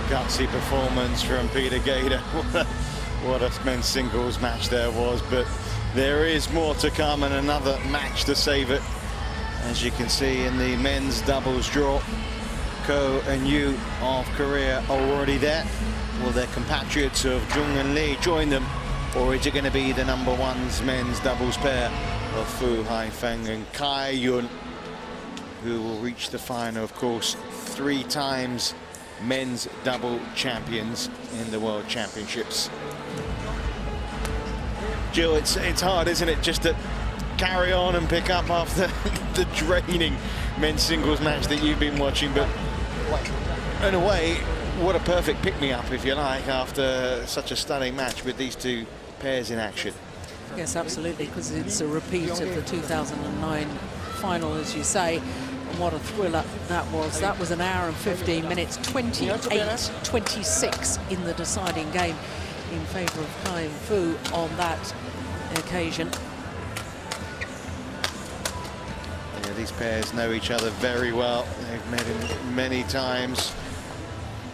Gutsy performance from Peter Gader. What a men's singles match there was, but there is more to come and another match to save it. As you can see in the men's doubles draw, Ko and Yu of Korea are already there. Will their compatriots of Jung and Lee join them, or is it going to be the #1's men's doubles pair of Fu Haifeng and Kai Yun, who will reach the final? Of course, 3 times men's double champions in the World Championships. Jill, it's hard, isn't it, just to carry on and pick up after the draining men's singles match that you've been watching, but in a way, what a perfect pick-me-up, if you like, after such a stunning match with these 2 pairs in action. Yes, absolutely, because it's a repeat of the 2009 final, as you say. And what a thriller that was. That was an hour and 15 minutes, 28-26 in the deciding game in favour of Kai and Fu on that occasion. Yeah, these pairs know each other very well. They've met him many times.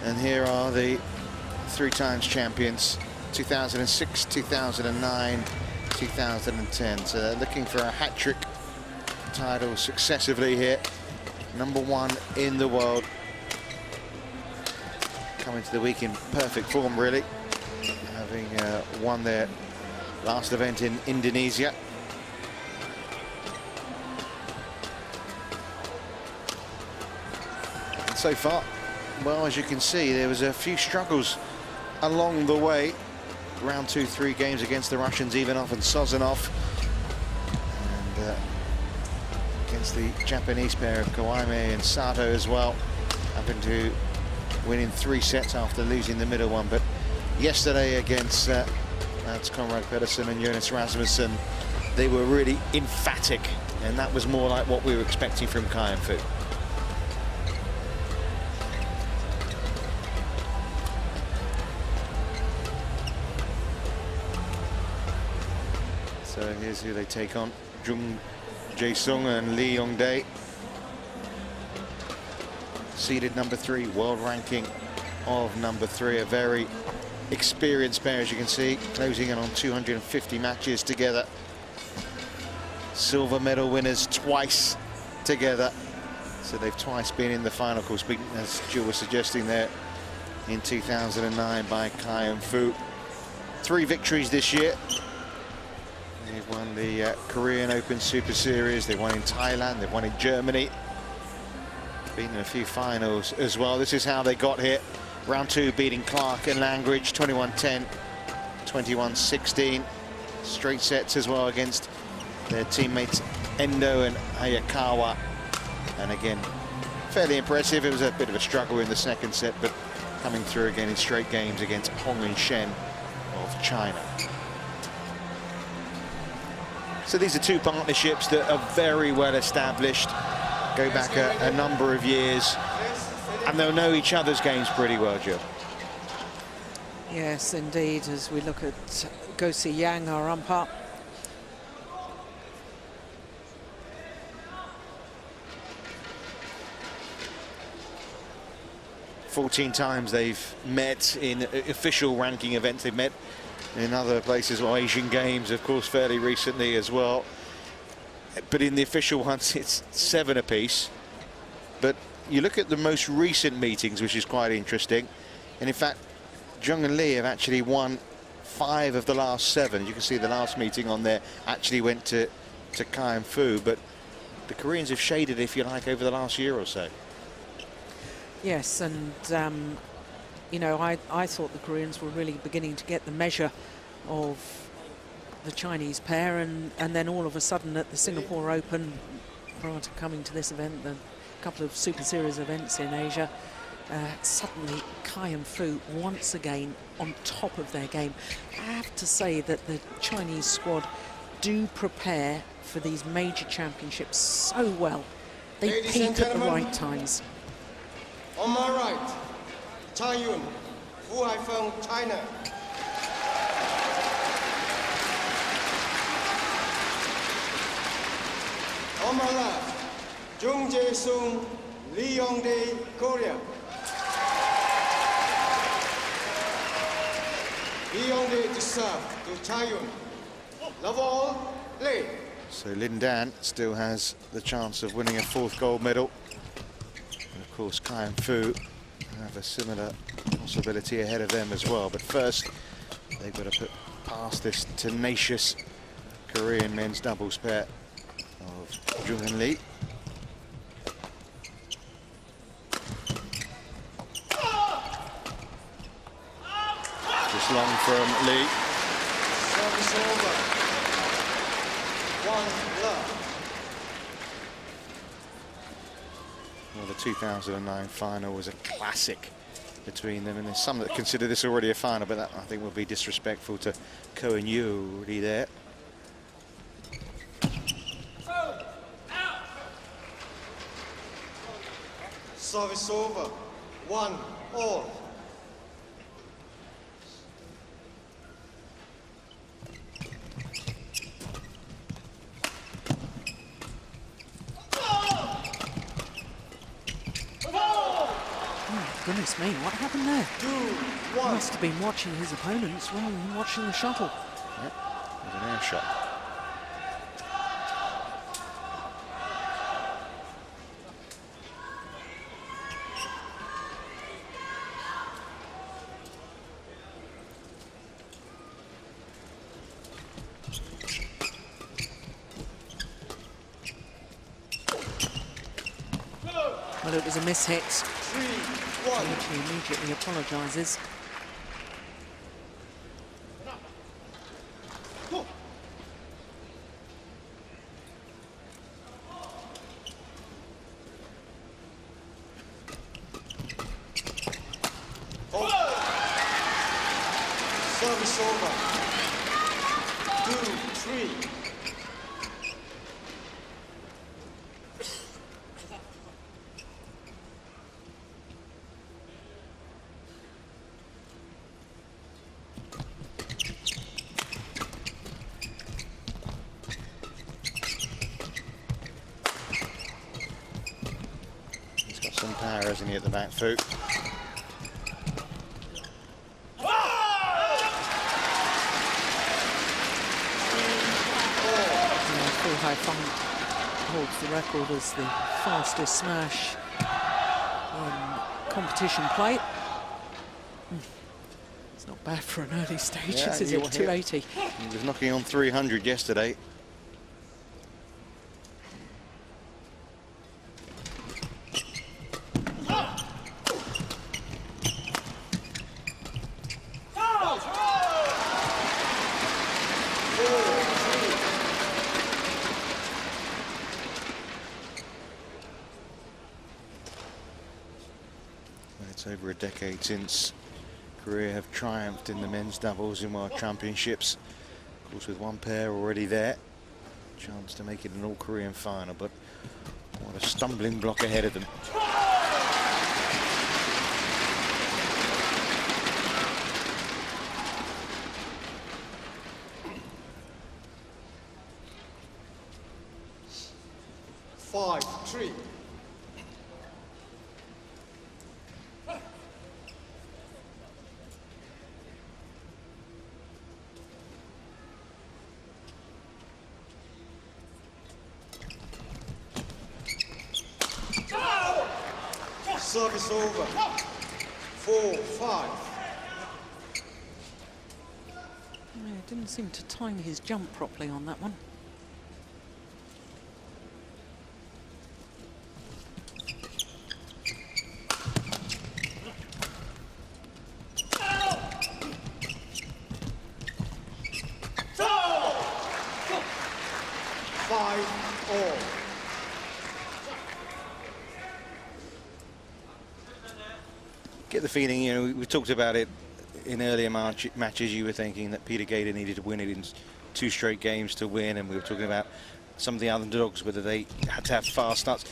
And here are the 3 times champions, 2006, 2009, 2010. So they're looking for a hat-trick title successively here. #1 in the world. Coming to the week in perfect form, really. Having won their last event in Indonesia. And so far, well, as you can see, there was a few struggles along the way. Round 2, 3 games against the Russians, Ivanov and Sozanov. And against the Japanese pair of Kawaime and Sato as well. Happened to win in 3 sets after losing the middle one. But yesterday against that's Conrad Pedersen and Jonas Rasmussen, they were really emphatic. And that was more like what we were expecting from Kai and Fu. So here's who they take on. Jung Jae-sung and Lee Yong-dae. Seeded #3, world ranking of #3. A very experienced pair, as you can see, closing in on 250 matches together. Silver medal winners twice together. So they've twice been in the final, of course, as Jill was suggesting there, in 2009 by Kai and Fu. 3 victories this year. They've won the Korean Open Super Series, they've won in Thailand, they've won in Germany. Been in a few finals as well. This is how they got here. Round 2 beating Clark and Langridge, 21-10, 21-16. Straight sets as well against their teammates Endo and Hayakawa. And again, fairly impressive. It was a bit of a struggle in the 2nd set, but coming through again in straight games against Hong and Shen of China. So these are 2 partnerships that are very well established, go back a number of years, and they'll know each other's games pretty well, Jill. Yes, indeed, as we look at Go-Si Yang, our umpire. "14 times they've met in official ranking events. They've met in other places, or Asian Games, of course, fairly recently as well. But in the official ones, it's 7 apiece. But you look at the most recent meetings, which is quite interesting. And in fact, Jung and Lee have actually won 5 of the last 7. You can see the last meeting on there actually went to Kai and Fu. But the Koreans have shaded, if you like, over the last year or so. Yes, and you know, I thought the Koreans were really beginning to get the measure of the Chinese pair, and then all of a sudden at the Singapore Open, prior to coming to this event, the couple of Super Series events in Asia, suddenly Kai and Fu once again on top of their game. I have to say that the Chinese squad do prepare for these major championships so well. They peak at the right times. On my right, Chai Yun, Fu Haifeng, China. On my left, Jung Jae-sung, Lee Yong-dae, Korea. He only to serve to Taiyun. Love all, play. So Lin Dan still has the chance of winning a 4th gold medal. And of course, Kai and Fu have a similar possibility ahead of them as well. But first, they've got to put past this tenacious Korean men's doubles pair of Jung and Lee. Just long from Lee. Service over. 1 love. Well, the 2009 final was a classic between them, and there's some that consider this already a final, but that I think would be disrespectful to Ko and Yu already there. Service over. 1 all. Goodness me, what happened there? 2 He 1. must have been watching his opponents rather than watching the shuttle. Yep, there's an air shot. Well, it was a mishit. 3 1. He immediately apologises. Service over. 2 3. He's got some power, hasn't he, at the back foot? Fu Haifeng holds the record as the fastest smash in competition play. It's not bad for an early stage, Yeah, is it? 280. He was knocking on 300 yesterday. It's over a decade since Korea have triumphed in the men's doubles in World Championships. Of course, with one pair already there, chance to make it an all-Korean final, but what a stumbling block ahead of them. Five, 3. Service over. 4 5. Didn't seem to time his jump properly on that one. Get the feeling, you know, we talked about it in earlier matches. You were thinking that Peter Gator needed to win it in 2 straight games to win, and we were talking about some of the underdogs, whether they had to have fast starts.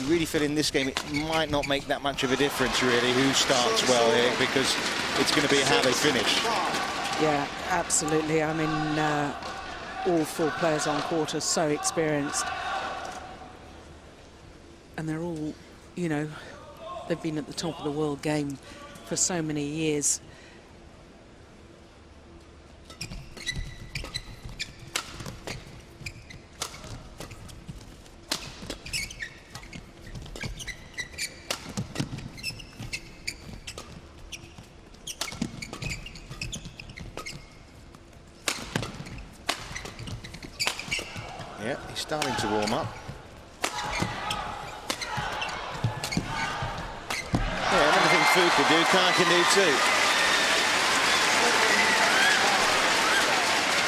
You really feel in this game it might not make that much of a difference, really, who starts well here, because it's going to be how they finish. Yeah, absolutely. I mean, all 4 players on court are so experienced. And they're all, you know, they've been at the top of the world game for so many years. starting to warm up. Yeah, everything Fu can do, Kai can do too.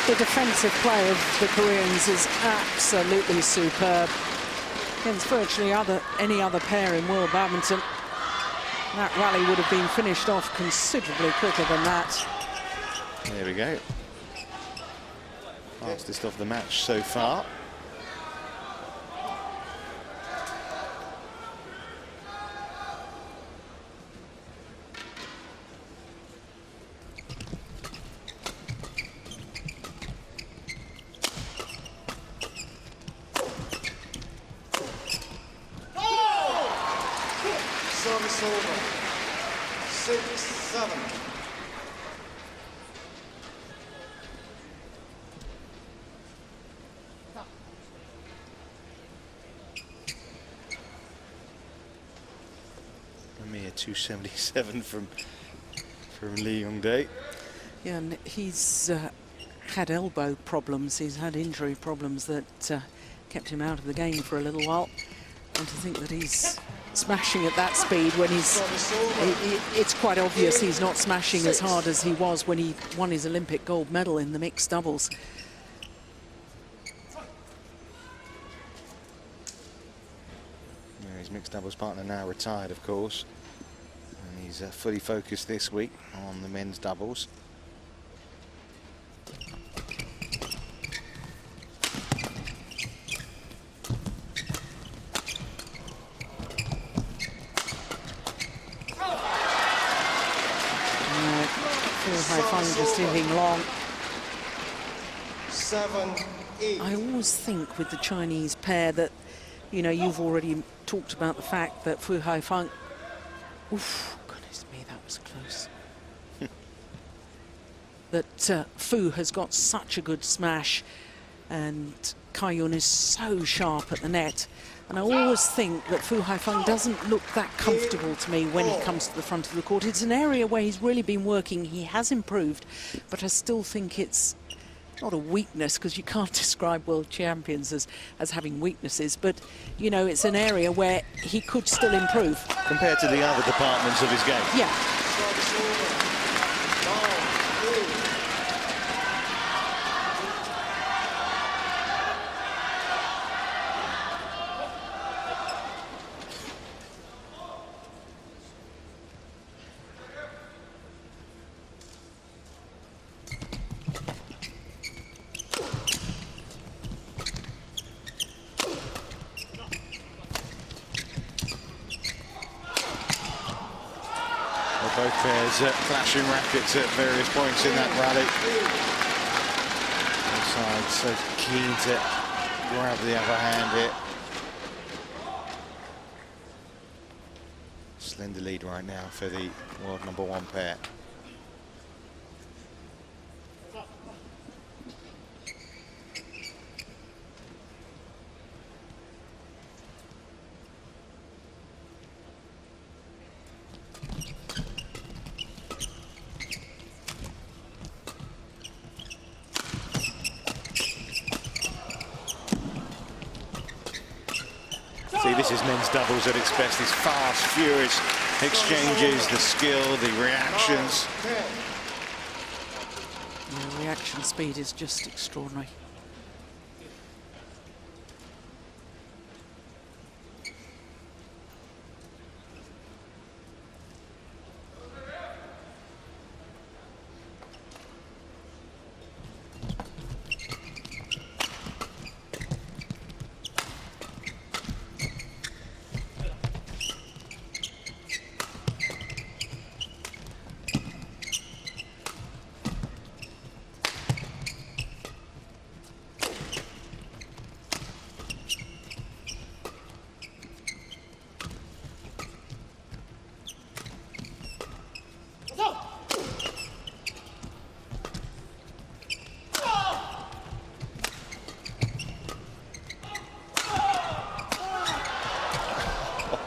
The defensive play of the Koreans is absolutely superb. Against virtually any other pair in world badminton, that rally would have been finished off considerably quicker than that. There we go. Fastest of the match so far. Service over. 6-7. A mere 277 from Lee Yong-dae. Yeah, and he's had elbow problems. He's had injury problems that kept him out of the game for a little while. And to think that he's smashing at that speed when it's quite obvious he's not smashing as hard as he was when he won his Olympic gold medal in the mixed doubles. Yeah, his mixed doubles partner now retired, of course, and he's fully focused this week on the men's doubles. Fu Haifeng just hitting long. 7-8. I always think with the Chinese pair that, you know, you've already talked about the fact that Fu Haifeng, oof, goodness me, that was close. That Fu has got such a good smash and Kai Yun is so sharp at the net. And I always think that Fu Haifeng doesn't look that comfortable to me when he comes to the front of the court. It's an area where he's really been working. He has improved, but I still think it's not a weakness, because you can't describe world champions as having weaknesses, but, you know, it's an area where he could still improve. Compared to the other departments of his game. Yeah. Both pairs clashing rackets at various points in that rally. Both sides so keen to grab the upper hand here. Slender lead right now for the world #1 pair. See, this is men's doubles at its best. These fast, furious exchanges, the skill, the reactions. The reaction speed is just extraordinary.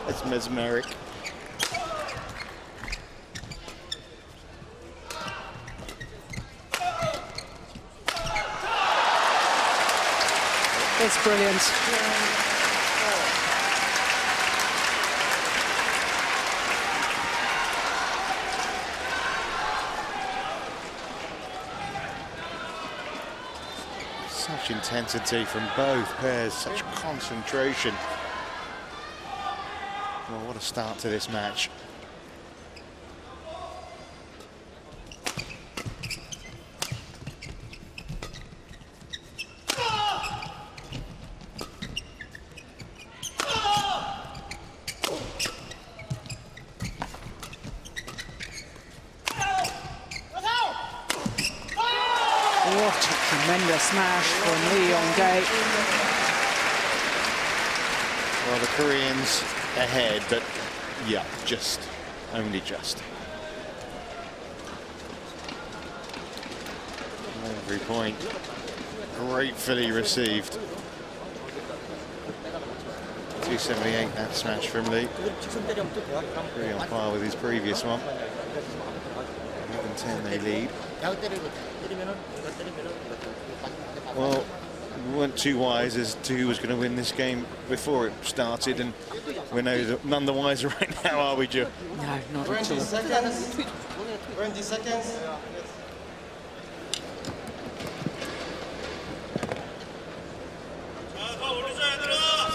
That's mesmeric. It's brilliant. Such intensity from both pairs, such concentration. Well, what a start to this match. What a tremendous smash from Lee Yong-dae. Well, the Koreans ahead, but yeah, just, only just. Every point gratefully received. 278 that smash from Lee. Pretty on par with his previous one. 11-10 they lead. Well, we weren't too wise as to who was going to win this game before it started, and we're none the wiser right now, are we, Joe? No, not 20 at all. seconds. 20 seconds.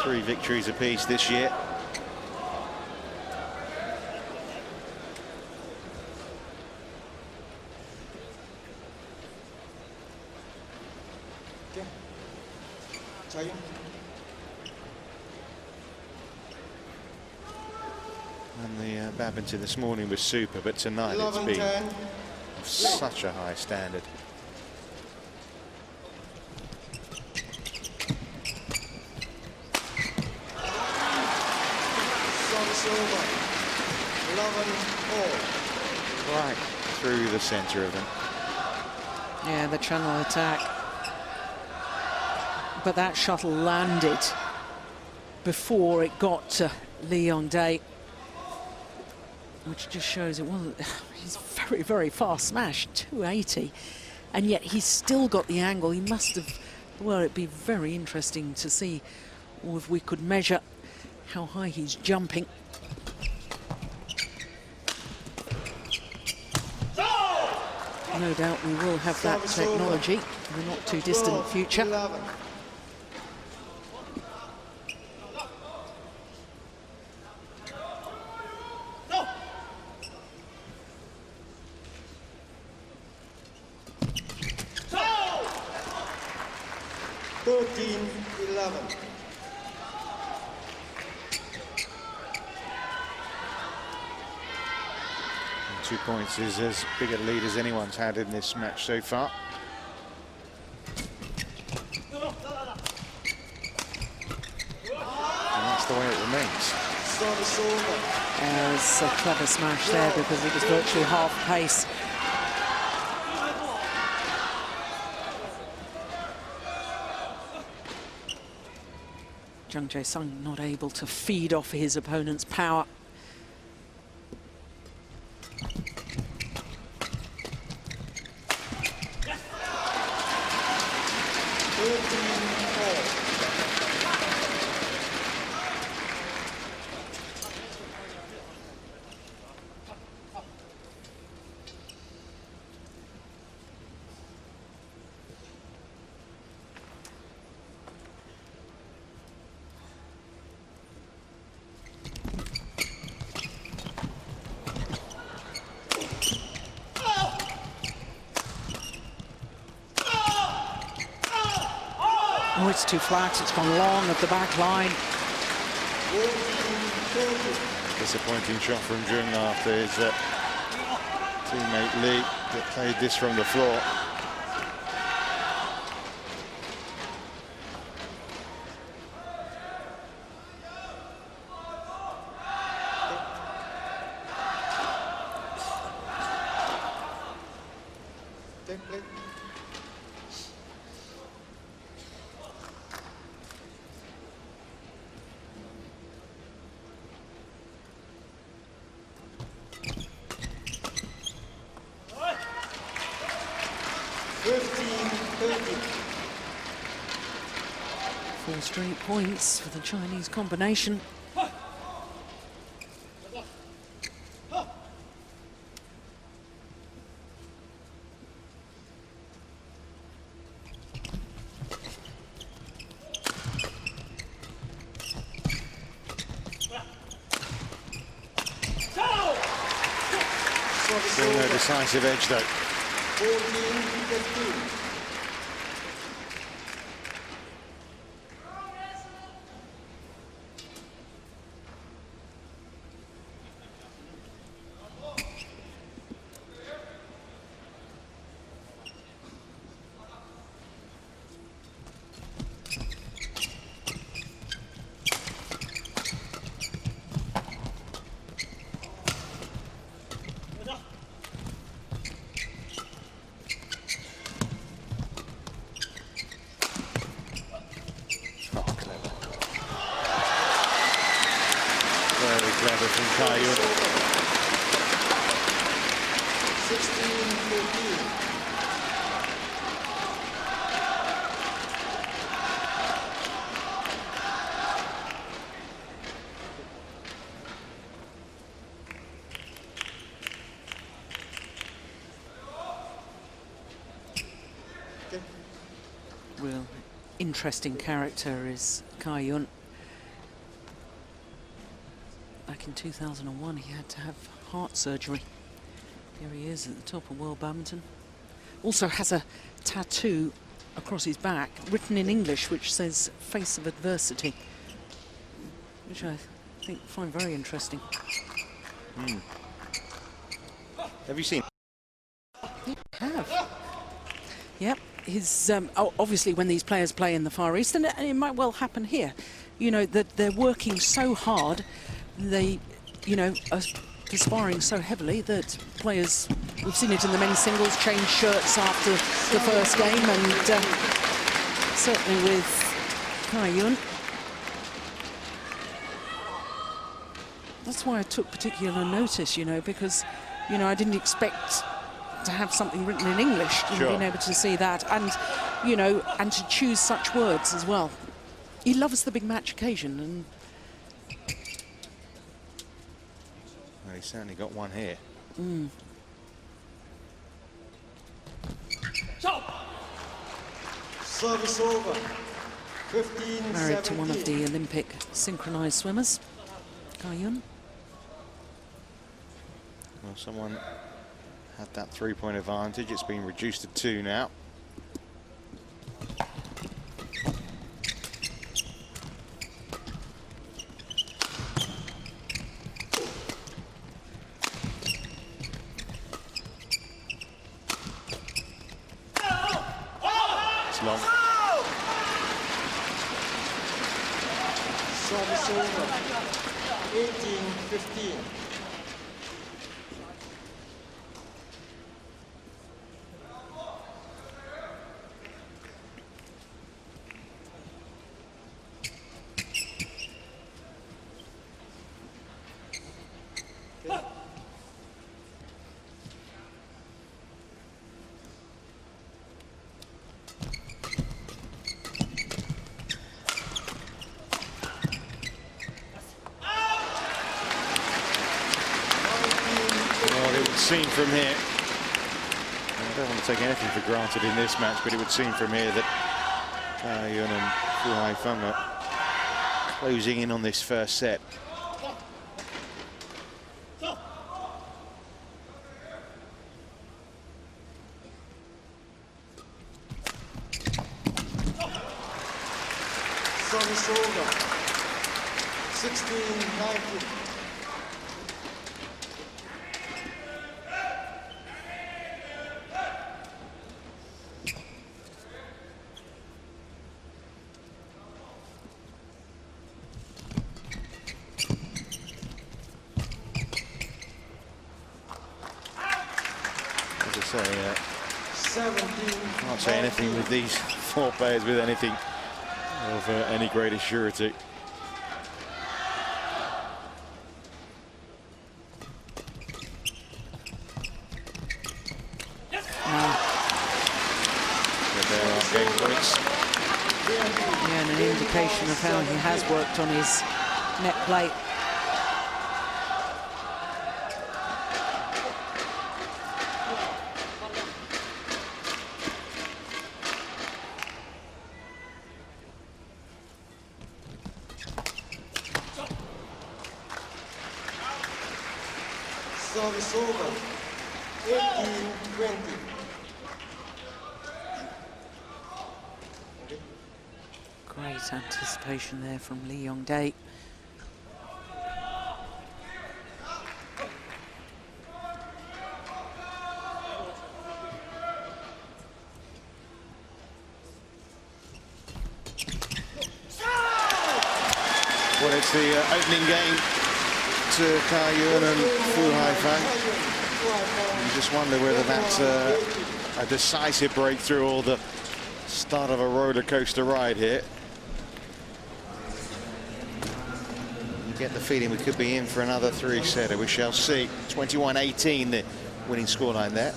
Three victories apiece this year. And the badminton this morning was super, but tonight it's been of such a high standard. Right through the centre of them. Yeah, the channel attack. But that shuttle landed before it got to Lee Yong-dae, which just shows it wasn't. He's very, very fast smash, 280, and yet he's still got the angle. He must have. Well, it'd be very interesting to see, or if we could measure how high he's jumping. No doubt we will have that technology in the not too distant future. 11. And 2 points is as big a lead as anyone's had in this match so far. And that's the way it remains. It's a clever smash there because it was virtually half pace. Jung Jae-sung not able to feed off his opponent's power. Oh, it's too flat. It's gone long at the back line. Disappointing shot from Jung after his teammate Lee that played this from the floor. 4 straight points for the Chinese combination. Still no decisive edge though. 14-15. Very clever from Kai-Yun. 16-14. Real interesting character is Kai-Yun. Back in 2001, he had to have heart surgery. Here he is at the top of World Badminton. Also has a tattoo across his back, written in English, which says "Face of Adversity," which I find very interesting. Have you seen? I have. Yep. His obviously when these players play in the Far East, and it might well happen here, you know, that they're working so hard, they, you know, are perspiring so heavily that players, we've seen it in the men's singles, change shirts after the first game, and certainly with Kai-Yun. That's why I took particular notice, you know, because, you know, I didn't expect to have something written in English, and Sure. being able to see that, and, you know, and to choose such words as well. He loves the big match occasion, and Well, he certainly got one here. Service over. 15-17. married to one of the Olympic synchronized swimmers, Kai-Yun. Well, someone had that 3-point advantage. It's been reduced to 2 now. It's long. Service over. 18-15. Well, it would seem from here, I don't want to take anything for granted in this match, but it would seem from here that Kai-Yun and Fu Haifeng are closing in on this first set. Service over. 16-19. As I say, 17. can't say anything with these 4 players with anything of any greater surety. But there are game points. Yeah, And an indication of how he has worked on his net plate. Service over. 18-20. Great anticipation there from Lee Yong-dae. Well, it's the opening game to Kai Yun and Fu Haifeng. You just wonder whether that's a decisive breakthrough or the start of a roller coaster ride here. You get the feeling we could be in for another three-setter. We shall see. 21-18, the winning scoreline there.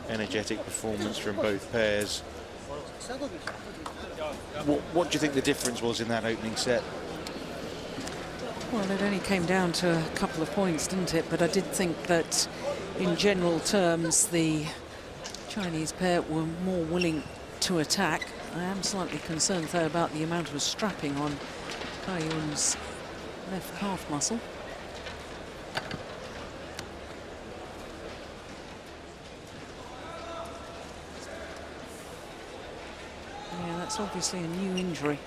Energetic performance from both pairs. What do you think the difference was in that opening set? Well, it only came down to a couple of points, didn't it? But I did think that, in general terms, the Chinese pair were more willing to attack. I am slightly concerned, though, about the amount of strapping on Kai Yun's left calf muscle. Yeah, that's obviously a new injury.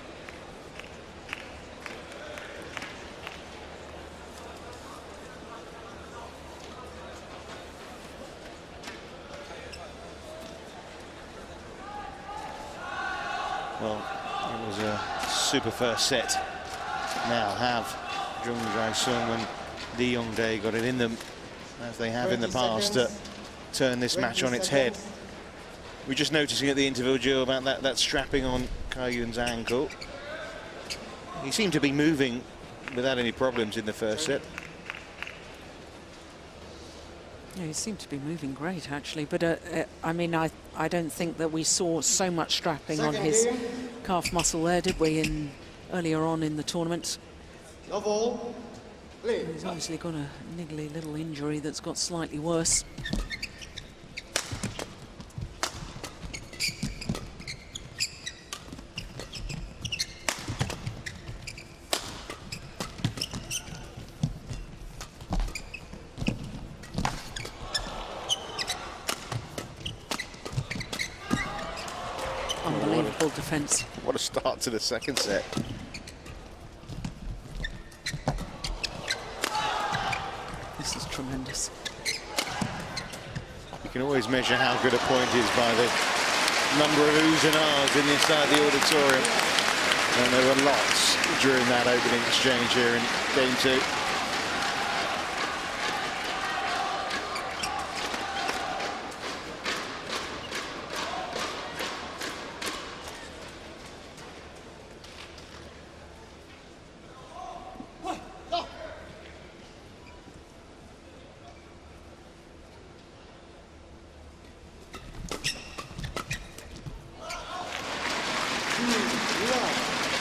Well, it was a super first set. Now have Jung Jae-sung and Lee Yong-dae got it in them, as they have in the past, to turn this match on its head. We're just noticing at the interval, Joe, about that strapping on Kai Yun's ankle. He seemed to be moving without any problems in the first set. Yeah, he seemed to be moving great, actually. But, I mean, I don't think that we saw so much strapping on his calf muscle there, did we, earlier on in the tournament? No ball. Play. He's obviously got a niggly little injury that's got slightly worse. Unbelievable defense. What a start to the second set. This is tremendous. You can always measure how good a point is by the number of oohs and ahs inside the auditorium. And there were lots during that opening exchange here in game two.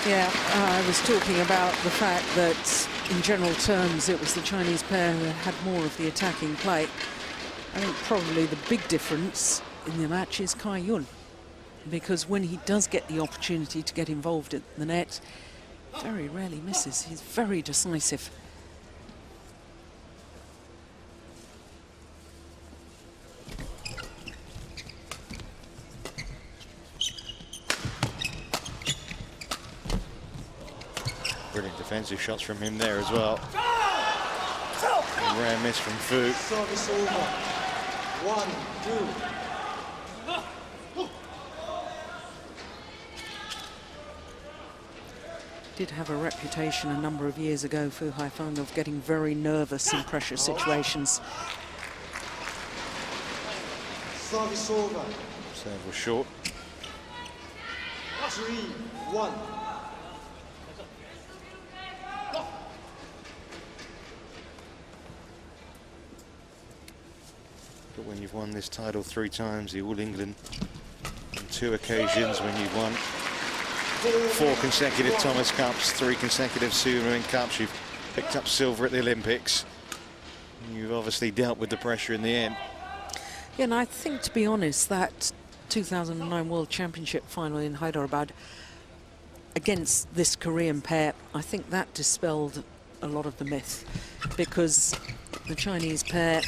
Yeah, I was talking about the fact that, in general terms, it was the Chinese pair who had more of the attacking play. I think probably the big difference in the match is Kai Yun, because when he does get the opportunity to get involved at the net, very rarely misses. He's very decisive. Brilliant defensive shots from him there as well. A rare miss from Fu. Service over. 1-2. Did have a reputation a number of years ago, Fu Haifeng, of getting very nervous in pressure situations. Service over. Serve was short. 3-1. But when you've won this title 3 times, the All England on 2 occasions, when you've won 4 consecutive Thomas Cups, 3 consecutive Surin Cups, you've picked up silver at the Olympics. You've obviously dealt with the pressure in the end. Yeah, and I think, to be honest, that 2009 World Championship final in Hyderabad against this Korean pair, I think that dispelled a lot of the myth, because the Chinese pair,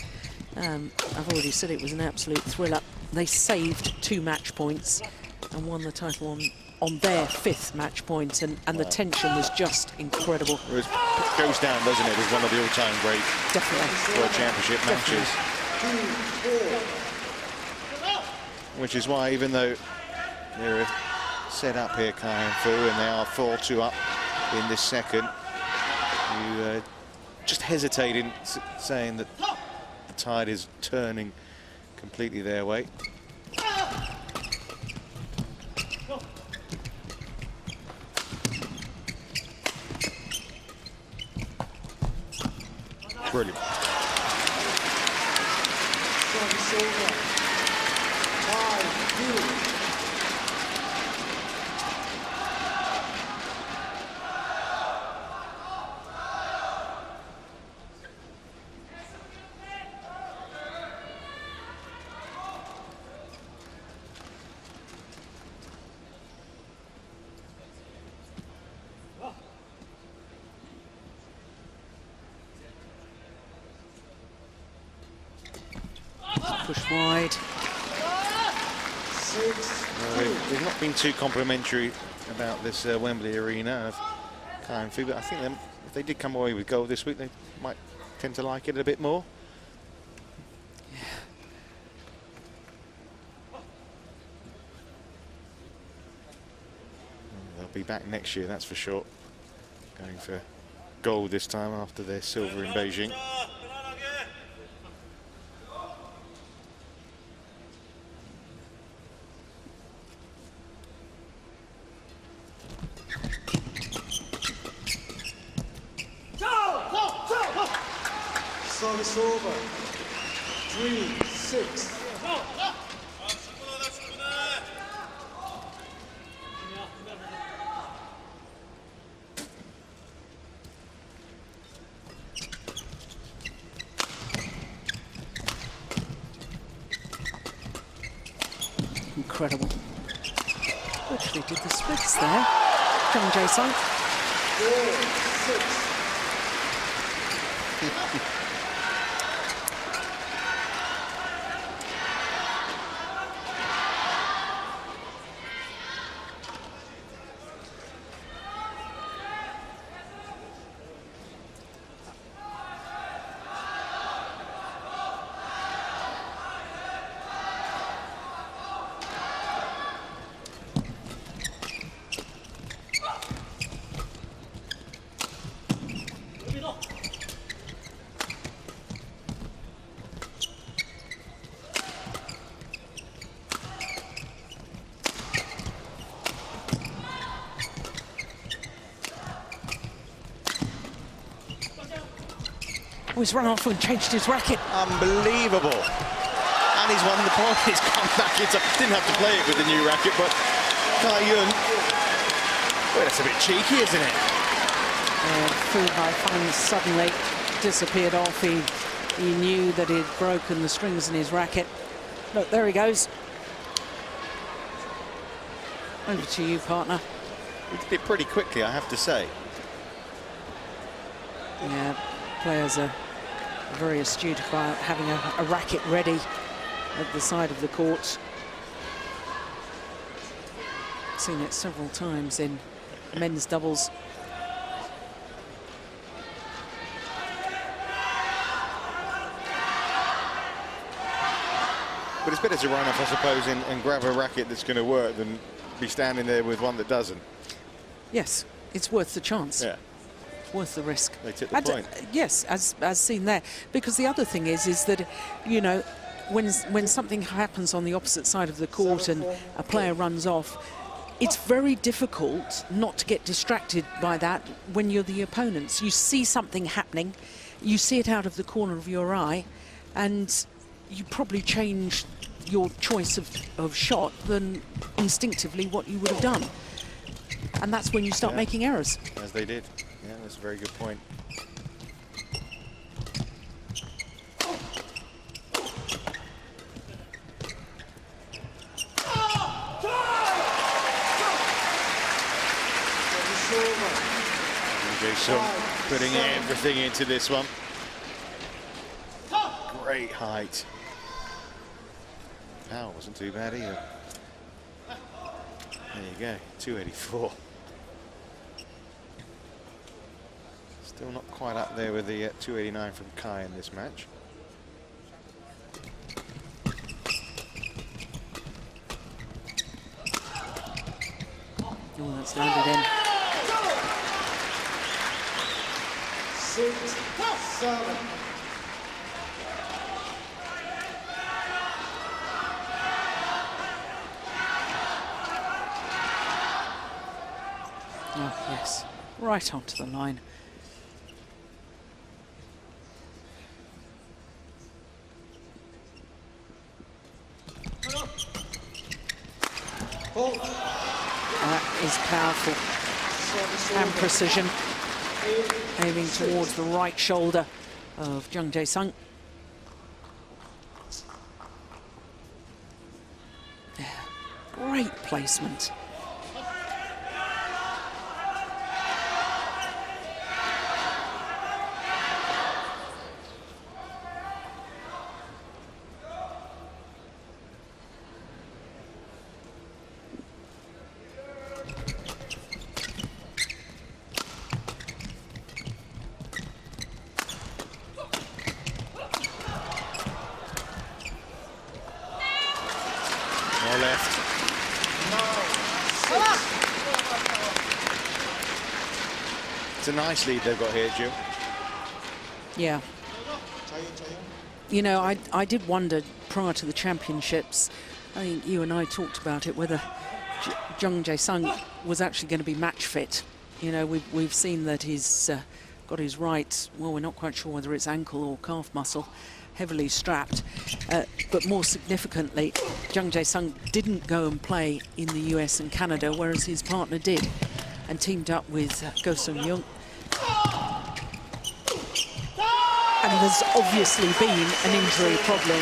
I've already said it was an absolute thriller. They saved 2 match points and won the title on their 5th match point, and wow. The tension was just incredible. It goes down, doesn't it, as one of the all-time great World Championship matches. Which is why, even though they're set up here, Kai and Fu, and they are 4-2 up in this second, you just hesitate in saying that the tide is turning completely their way. Brilliant. Push wide. They've not been too complimentary about this Wembley Arena of Kai and Fu, but I think if they did come away with gold this week, they might tend to like it a bit more. Yeah. They'll be back next year, that's for sure. Going for gold this time after their silver in Beijing. Service over. 3-6. Incredible. Literally did the splits there. Jung Jae-sung. 4-6. Oh, he's run off and changed his racket. Unbelievable. And he's won the point. He's come back. Didn't have to play it with the new racket, but Kai Yun. Well, that's a bit cheeky, isn't it? Fu Haifeng suddenly disappeared off. He knew that he'd broken the strings in his racket. Look, there he goes. Over to you, partner. He did it pretty quickly, I have to say. Yeah, players are very astute about having a racket ready at the side of the court. Seen it several times in men's doubles. But it's better to run off, I suppose, and grab a racket that's going to work than be standing there with one that doesn't. Yes, it's worth the chance. Yeah. Worth the risk. They took the point. Yes, as seen there. Because the other thing is that, you know, when something happens on the opposite side of the court and a player runs off, it's very difficult not to get distracted by that when you're the opponents. You see something happening, you see it out of the corner of your eye, and you probably change your choice of shot than instinctively what you would have done. And that's when you start making errors. As they did. Yeah, that's a very good point. Jason putting everything into this one. Great height. Power wasn't too bad either. There you go, 284. Still not quite up there with the 289 from Kai in this match. Oh, that's landed in. 6-7. Oh, yes, right onto the line. That is powerful and precision. Aiming towards the right shoulder of Jung Jae-sung. Yeah, great placement. More left. It's a nice lead they've got here, Jill. Yeah. You know, I did wonder prior to the championships, I think you and I talked about it, whether Jung Jae-sung was actually going to be match fit. You know, we've seen that he's got his right, well, we're not quite sure whether it's ankle or calf muscle, heavily strapped. But more significantly, Jung Jae-sung didn't go and play in the US and Canada, whereas his partner did, and teamed up with Go Sung-young. And there's obviously been an injury problem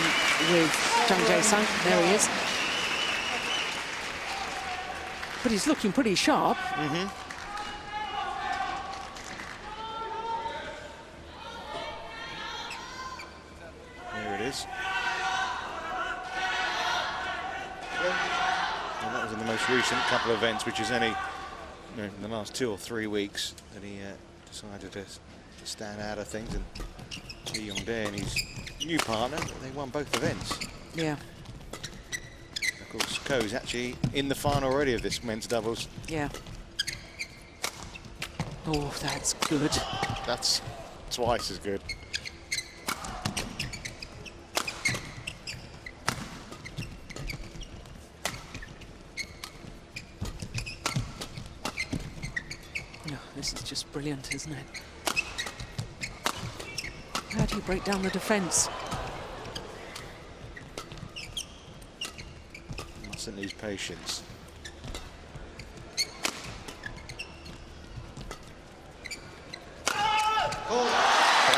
with Jung Jae-sung. There he is. But he's looking pretty sharp. There it is. And that was in the most recent couple of events, which is only in the last 2 or 3 weeks that he decided to stand out of things. And Lee Yong-dae and his new partner, they won both events. Yeah. Of course, Ko's actually in the final already of this men's doubles. Yeah. Oh, that's good. That's twice as good. Oh, this is just brilliant, isn't it? How do you break down the defence? Mustn't lose patience.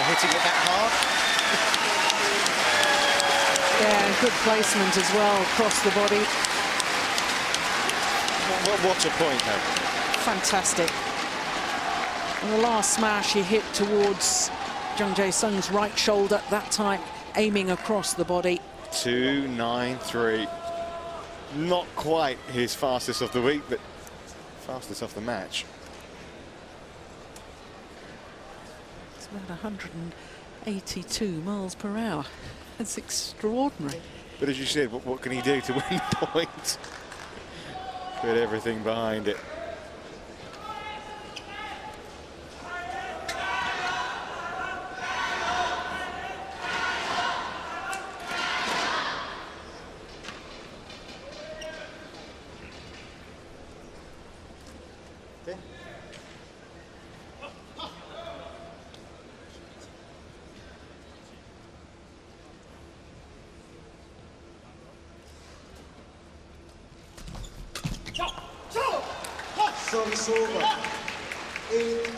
Hitting it that hard. Yeah, good placement as well across the body. What a point, though. Fantastic. And the last smash he hit towards Jung Jae-sung's right shoulder, that time aiming across the body. 2.93. Not quite his fastest of the week, but fastest of the match. It's about 182 miles per hour. That's extraordinary. But as you said, what can he do to win the point? Put everything behind it. Service over. 8-10.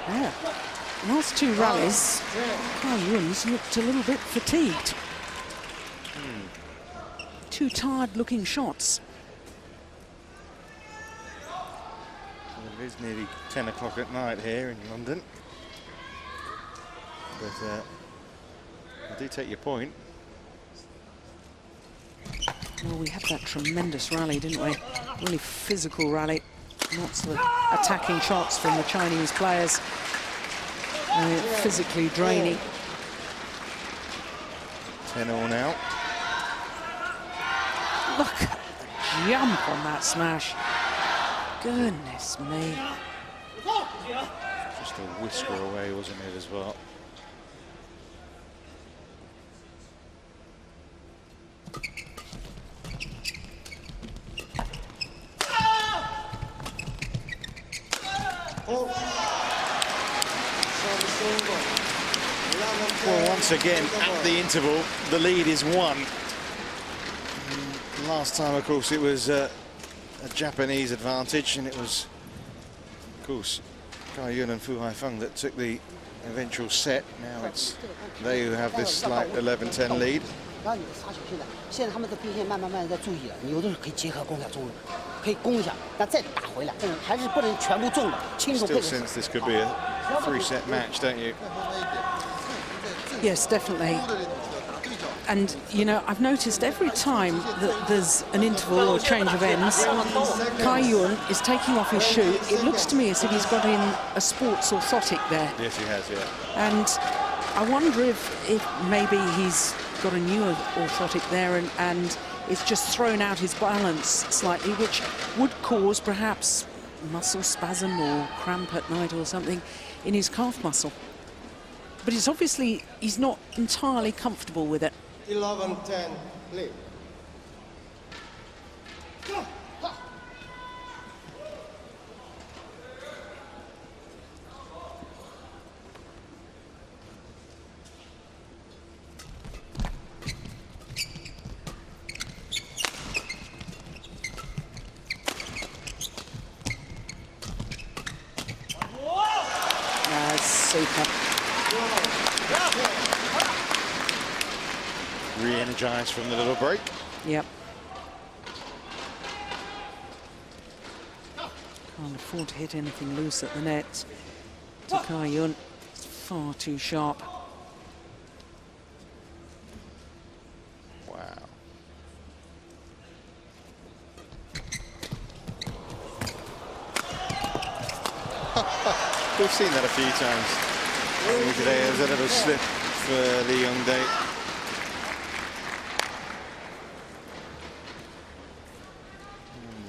Yeah. Last two rallies, Kai Yun's looked a little bit fatigued. Two tired-looking shots. Well, it is nearly 10 o'clock at night here in London. But I do take your point. Well, we had that tremendous rally, didn't we? Really physical rally. Lots of attacking shots from the Chinese players. Physically draining. 10-all now. Look at the jump on that smash. Goodness me. Just a whisker away, wasn't it, as well? Well, once again, at the interval, the lead is 1. Last time, of course, it was a Japanese advantage, and it was, of course, Kai Yun and Fu Haifeng that took the eventual set. Now it's they who have this slight 11-10 lead. 然后你杀小心的，现在他们的兵线慢慢在注意了，你有的时候可以结合攻下中路，可以攻一下，但再打回来，还是不能全部中的，轻松。 Still sense this could be a 3-set match, don't you? Yes, definitely. And, you know, I've noticed every time that there's an interval or change of ends, Kai Yun is taking off his shoe. It looks to me as if he's got in a sports orthotic there. Yes, he has, yeah. And I wonder if maybe he's got a new orthotic there and it's just thrown out his balance slightly, which would cause perhaps muscle spasm or cramp at night or something in his calf muscle. But it's obviously he's not entirely comfortable with it. 11-10, play. Super. Re-energized from the little break. Yep. Can't afford to hit anything loose at the net. To Kai Yun, it's far too sharp. Wow. We've seen that a few times. Today there's a little slip for Lee Young-dae.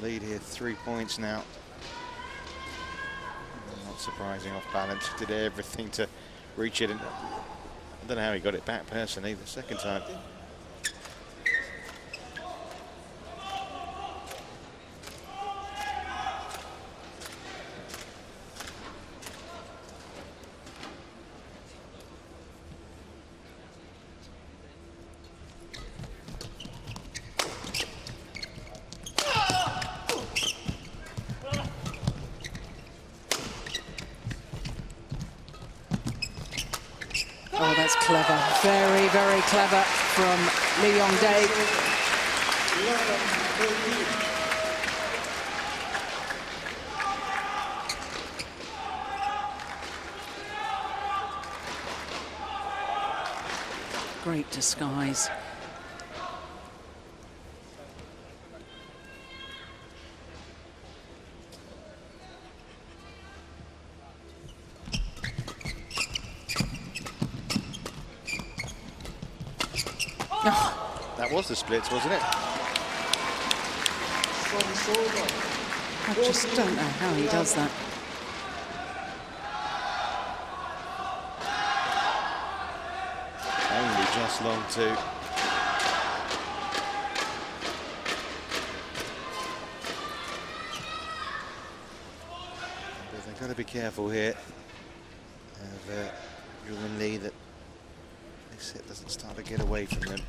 Lead here 3 points now. Not surprising, off balance. Did everything to reach it. And I don't know how he got it back personally the second time. Oh, that's clever. Very, very clever from Lee Young-dae. 11-13. Great disguise. That was the splits, wasn't it? I just don't know how he does that. Only just long too. be careful here of Yuan Lee that this hit doesn't start to get away from them.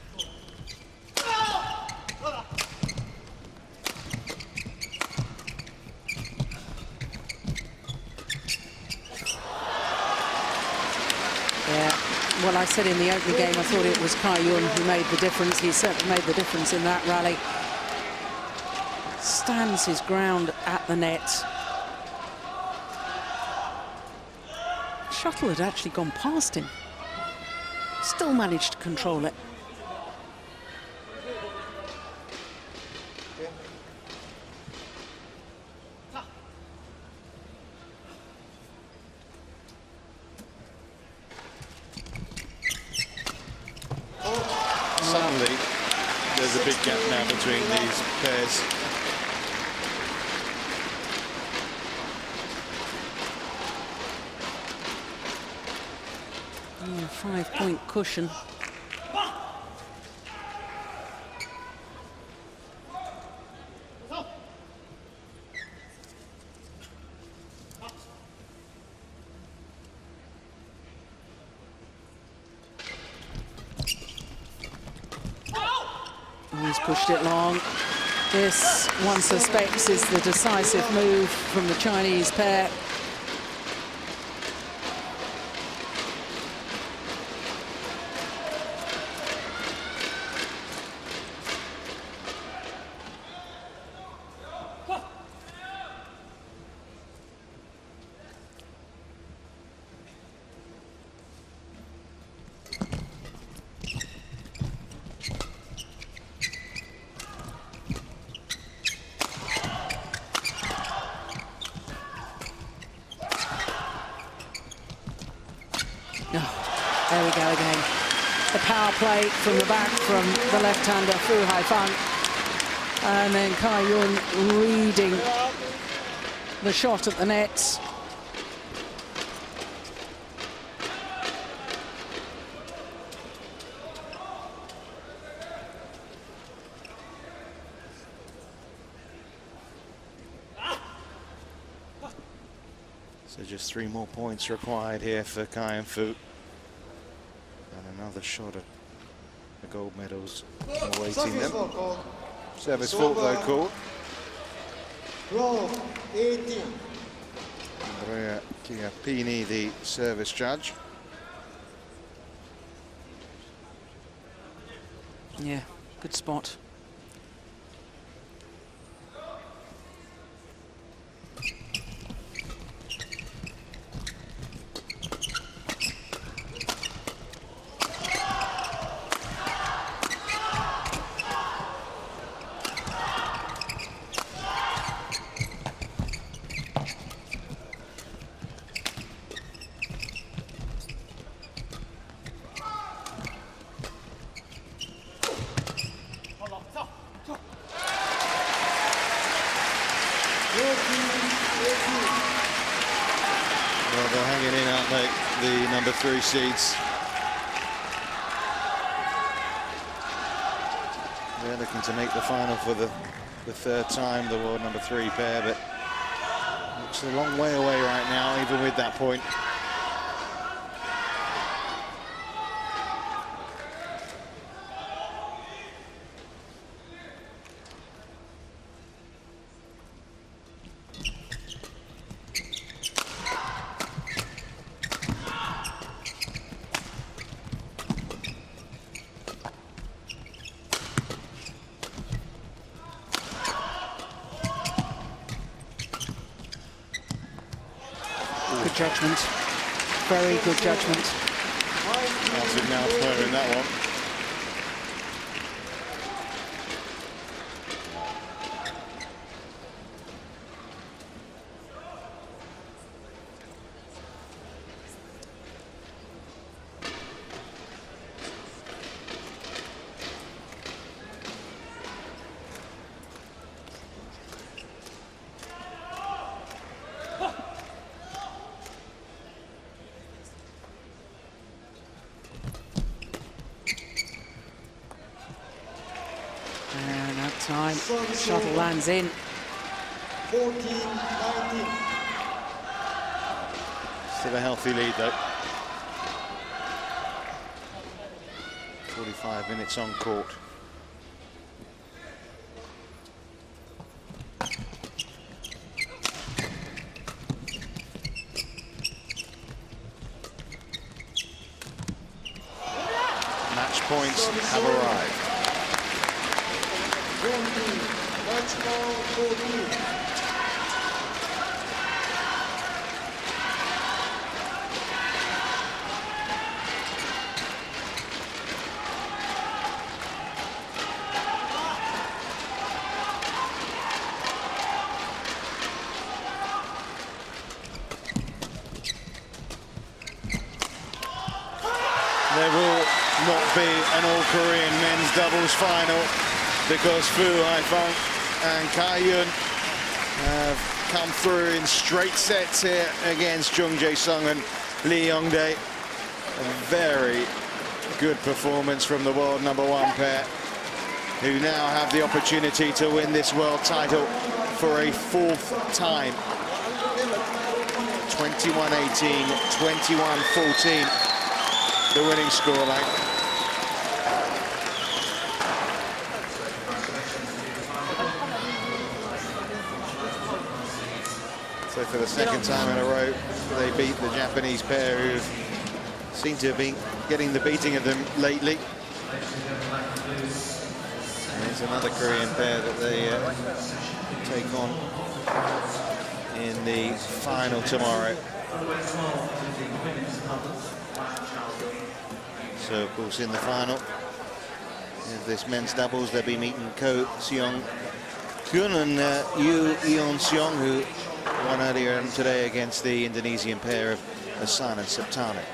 Yeah, well, I said in the opening game I thought it was Kai Yun who made the difference. He certainly made the difference in that rally. Stands his ground at the net. Shuttle had actually gone past him. Still managed to control it. Suddenly, there's a big gap now between these pairs. Yeah, 5-point cushion. He's pushed it long. This, one suspects, is the decisive move from the Chinese pair. There we go again. The power play from the back from the left-hander, Fu Haifeng. And then Kai Yun reading the shot at the net. So just 3 more points required here for Kai Fu. And another shot at the gold medals awaiting them. Service fault though called. Row 18. Andrea Chiappini, the service judge. Yeah, good spot. Well, they're hanging in, aren't they, the number 3 seeds. They're looking to make the final for the 3rd time, the world number 3 pair, but it's a long way away right now, even with that point. Good judgment. Very good judgment. Massive mouth player in that one. And that time, shuttle lands in. 14-19. to the healthy lead, though. 45 minutes on court. Match points have arrived. Match ball 14. There will not be an all-Korean men's doubles final because Fu Haifeng and Kai Yun have come through in straight sets here against Jung Jae-sung and Lee Yong-dae. A very good performance from the world #1 pair, who now have the opportunity to win this world title for a 4th time. 21-18, 21-14. The winning scoreline. So for the second time in a row, they beat the Japanese pair, who seem to have been getting the beating of them lately. And there's another Korean pair that they take on in the final tomorrow. So, of course, in the final of this men's doubles, they'll be meeting Ko Seong-kyun and Yoo Eun-seong, who won earlier today against the Indonesian pair of Hasan and Septane.